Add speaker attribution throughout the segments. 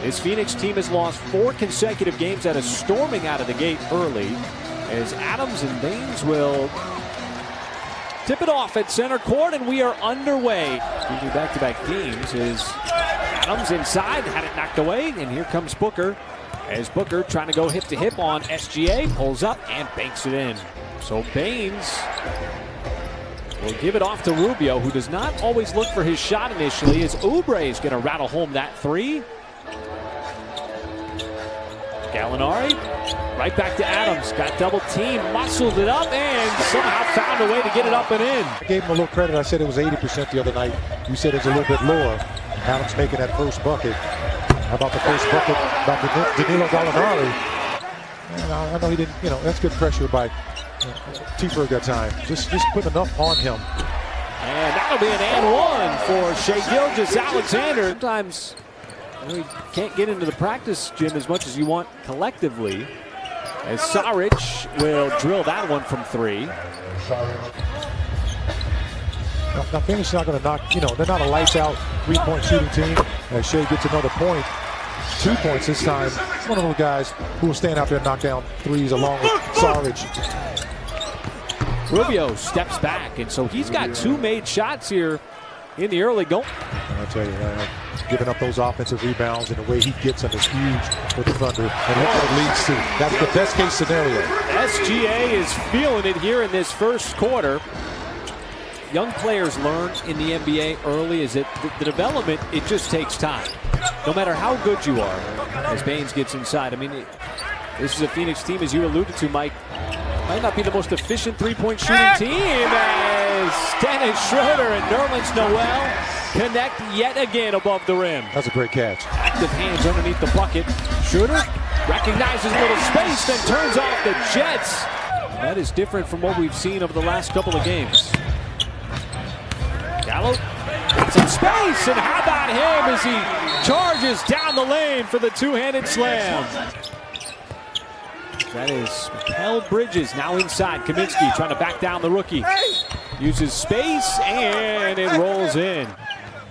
Speaker 1: This Phoenix team has lost 4 consecutive games that is storming out of the gate early, as Adams and Baynes will tip it off at center court, and we are underway. Back-to-back games is Adams inside, had it knocked away, and here comes Booker. As Booker trying to go hip-to-hip on SGA, pulls up and banks it in. So Baynes will give it off to Rubio, who does not always look for his shot initially, as Oubre is going to rattle home that 3. Gallinari, right back to Adams, got double team, muscled it up, and somehow found a way to get it up and in.
Speaker 2: I gave him a little credit. I said it was 80% the other night. You said it was a little bit lower. Adams making that first bucket. How about the first bucket by Danilo Gallinari? And I know he didn't, that's good pressure by T-Ferg that time. Just put enough on him.
Speaker 1: And that'll be an and one for Shai Gilgeous-Alexander. Sometimes you can't get into the practice gym as much as you want collectively, as Saric will drill that one from 3.
Speaker 2: Now Phoenix is not going to knock, they're not a lights-out 3-point shooting team. As Shai gets another point, 2 points this time. One of those guys who will stand out there and knock down 3s along with Saric.
Speaker 1: Rubio steps back, and so he's got 2 made shots here in the early going.
Speaker 2: I tell you, giving up those offensive rebounds and the way he gets them is huge for the Thunder. And look what it leads to. That's the best case scenario.
Speaker 1: SGA is feeling it here in this first quarter. Young players learn in the NBA early is that the development, it just takes time. No matter how good you are, as Baynes gets inside. I mean, this is a Phoenix team, as you alluded to, Mike, might not be the most efficient 3-point shooting team, as Dennis Schroeder and Nerlens Noel connect yet again above the rim.
Speaker 2: That's a great catch.
Speaker 1: Active hands underneath the bucket. Schroeder recognizes a little space, then turns off the Jets. That is different from what we've seen over the last couple of games. Gallo got some space, and how about him as he charges down the lane for the 2-handed slam. That is Mikal Bridges now inside. Kaminsky trying to back down the rookie. Uses space, and it rolls in.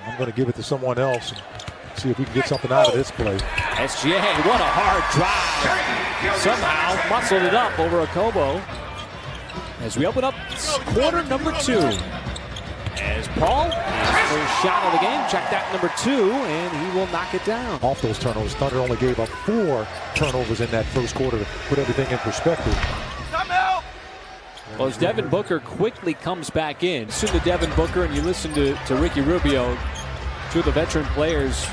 Speaker 2: I'm going to give it to someone else and see if we can get something out of this play.
Speaker 1: SGA, what a hard drive. Somehow muscled it up over Okobo. As we open up quarter number 2. As Paul, his first shot of the game, check that number 2, and he will knock it down.
Speaker 2: Off those turnovers, Thunder only gave up 4 turnovers in that first quarter to put everything in perspective.
Speaker 1: Well, as Devin Booker quickly comes back in, listen to Devin Booker and you listen to Ricky Rubio, 2 of the veteran players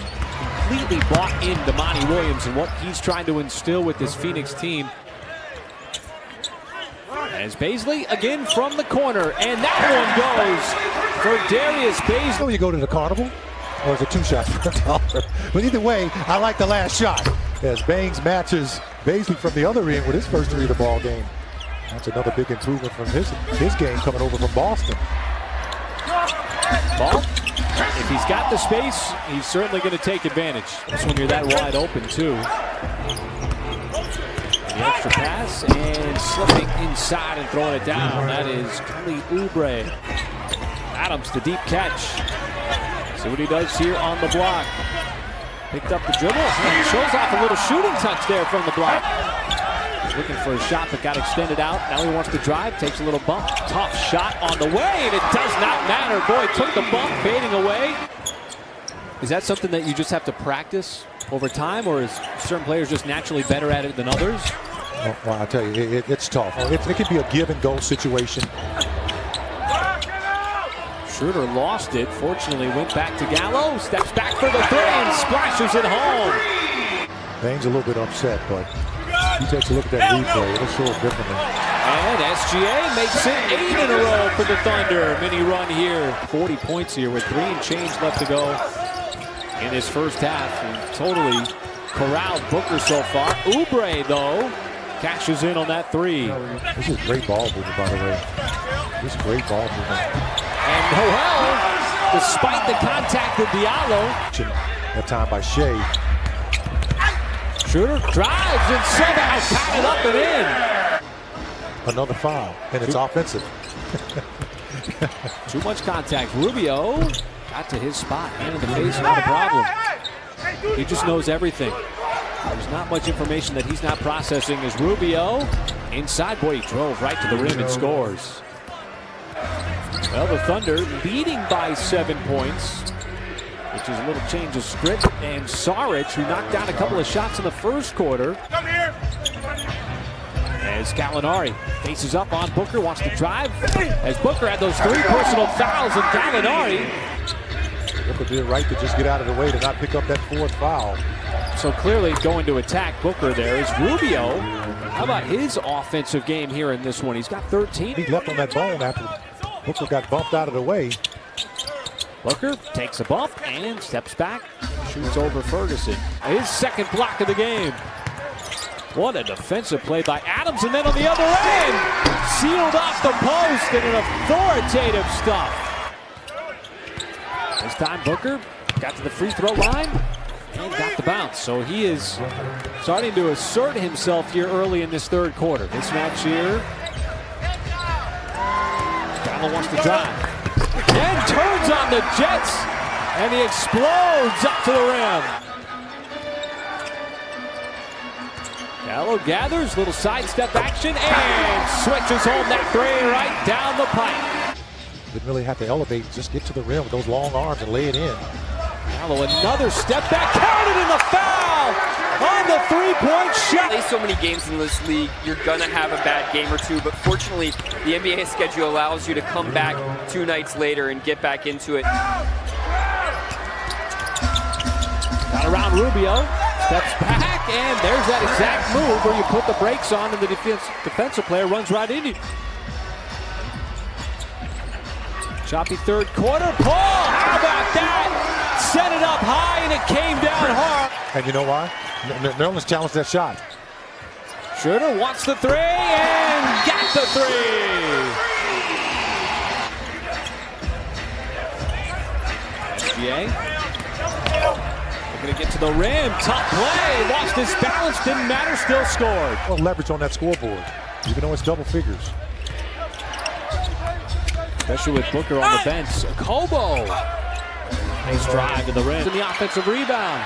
Speaker 1: completely bought into Monty Williams and what he's trying to instill with this Phoenix team. As Bazley again from the corner, and that one goes for Darius Bazley.
Speaker 2: You go to the carnival, or is it 2 shots for $1? But either way, I like the last shot. As Baynes matches Bazley from the other end with his first 3 of the ball game. That's another big improvement from his game coming over from Boston.
Speaker 1: Ball, if he's got the space, he's certainly going to take advantage. That's when you're that wide open too. The extra pass and slipping inside and throwing it down. That is Kelly Oubre. Adams, the deep catch. See what he does here on the block. Picked up the dribble and shows off a little shooting touch there from the block. Looking for a shot that got extended out. Now he wants to drive, takes a little bump. Tough shot on the way, and it does not matter. Boy, took the bump, fading away. Is that something that you just have to practice over time, or is certain players just naturally better at it than others?
Speaker 2: Well, I tell you, it's tough. It can be a give-and-go situation.
Speaker 1: Schroeder lost it. Fortunately, went back to Gallo. Steps back for the 3 and splashes it home.
Speaker 2: Baynes a little bit upset, but he takes a look at that replay. It'll show it differently.
Speaker 1: And SGA makes it 8 in a row for the Thunder. Mini run here. 40 points here with 3 and change left to go in this first half. And totally corralled Booker so far. Oubre, though, cashes in on that 3.
Speaker 2: This is great ball movement, by the way. This is great ball movement.
Speaker 1: And Noel, despite the contact with Diallo.
Speaker 2: That time by Shai.
Speaker 1: Schroeder drives and somehow tied it up and in.
Speaker 2: Another foul, and it's offensive.
Speaker 1: Too much contact. Rubio got to his spot, hand in the face, not a problem. He just knows everything. There's not much information that he's not processing. As Rubio inside, boy, he drove right to the rim and scores. Well, the Thunder leading by 7 points, which is a little change of script. And Saric, who knocked down a couple of shots in the first quarter. As Gallinari faces up on Booker, wants to drive. As Booker had those 3 personal fouls, and Gallinari.
Speaker 2: Booker did right to just get out of the way to not pick up that 4th foul.
Speaker 1: So clearly going to attack Booker there is Rubio. How about his offensive game here in this one? He's got 13.
Speaker 2: He left on that ball after Booker got bumped out of the way.
Speaker 1: Booker takes a bump and steps back, shoots over Ferguson. His second block of the game. What a defensive play by Adams, and then on the other end, sealed off the post and an authoritative stuff. This time Booker got to the free throw line and got the bounce. So he is starting to assert himself here early in this third quarter. This match here. Gallo wants to drive. And turns on the Jets, and he explodes up to the rim. Gallo gathers, little sidestep action, and switches home that 3 right down the pipe.
Speaker 2: Didn't really have to elevate, just get to the rim with those long arms and lay it in.
Speaker 1: Gallo another step back, counted in the foul on the 3-point shot.
Speaker 3: Play so many games in this league, you're gonna have a bad game or two, but fortunately, the NBA schedule allows you to come back 2 nights later and get back into it.
Speaker 1: Got around Rubio, steps back, and there's that exact move where you put the brakes on and the defensive player runs right into you. Choppy third quarter, Paul, how about that? Set it up high and it came down hard.
Speaker 2: And you know why? Nerlens challenged that shot.
Speaker 1: Schroeder wants the 3 and got the 3. SGA looking to get to the rim. Tough play. Lost his balance. Didn't matter. Still scored.
Speaker 2: Well, leverage on that scoreboard, even though it's double figures.
Speaker 1: Especially with Booker on the bench. Kobo. Nice drive to the rim. And the offensive rebound.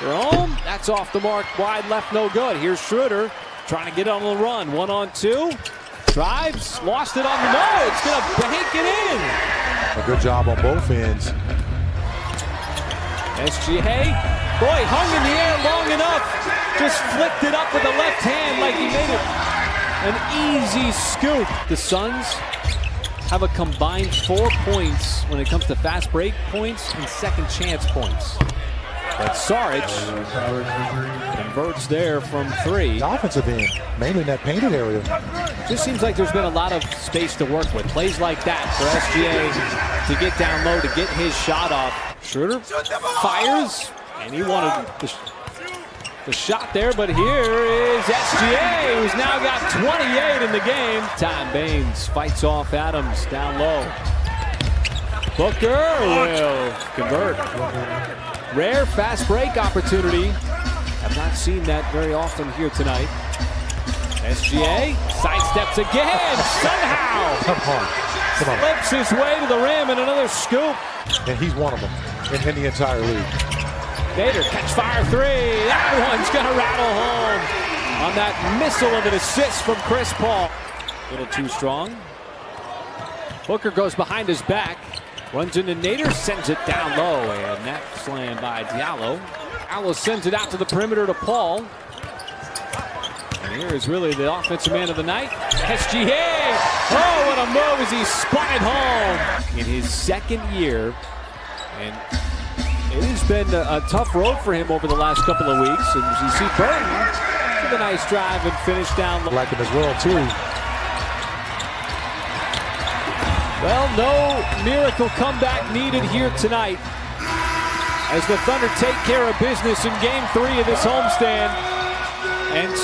Speaker 1: Jerome, that's off the mark. Wide left, no good. Here's Schroeder trying to get on the run. 1-on-2. Drives. Lost it on the no. It's going to bank it in.
Speaker 2: A good job on both ends.
Speaker 1: SGA, boy, hung in the air long enough. Just flicked it up with the left hand like he made it an easy scoop. The Suns have a combined 4 points when it comes to fast break points and second chance points. But Saric converts there from 3.
Speaker 2: The offensive end, mainly in that painted area.
Speaker 1: Just seems like there's been a lot of space to work with. Plays like that for SGA to get down low, to get his shot off. Schroeder fires, and he wanted the shot there, but here is SGA, who's now got 28 in the game. Time Baines fights off Adams down low. Booker will convert. Rare fast break opportunity. I've not seen that very often here tonight. SGA sidesteps again, somehow.
Speaker 2: Come on.
Speaker 1: Slips his way to the rim and another scoop.
Speaker 2: And he's one of them in the entire league.
Speaker 1: Nader, catch fire 3. That one's gonna rattle home on that missile of an assist from Chris Paul. A little too strong. Booker goes behind his back. Runs into Nader, sends it down low, and that slam by Diallo. Diallo sends it out to the perimeter to Paul. And here is really the offensive man of the night, SGA. Oh, what a move as he spun it home in his second year. And it has been a tough road for him over the last couple of weeks. And as you see Burton with a nice drive and finish down low.
Speaker 2: Like him as well, too.
Speaker 1: Well, no miracle comeback needed here tonight as the Thunder take care of business in Game 3 of this homestand and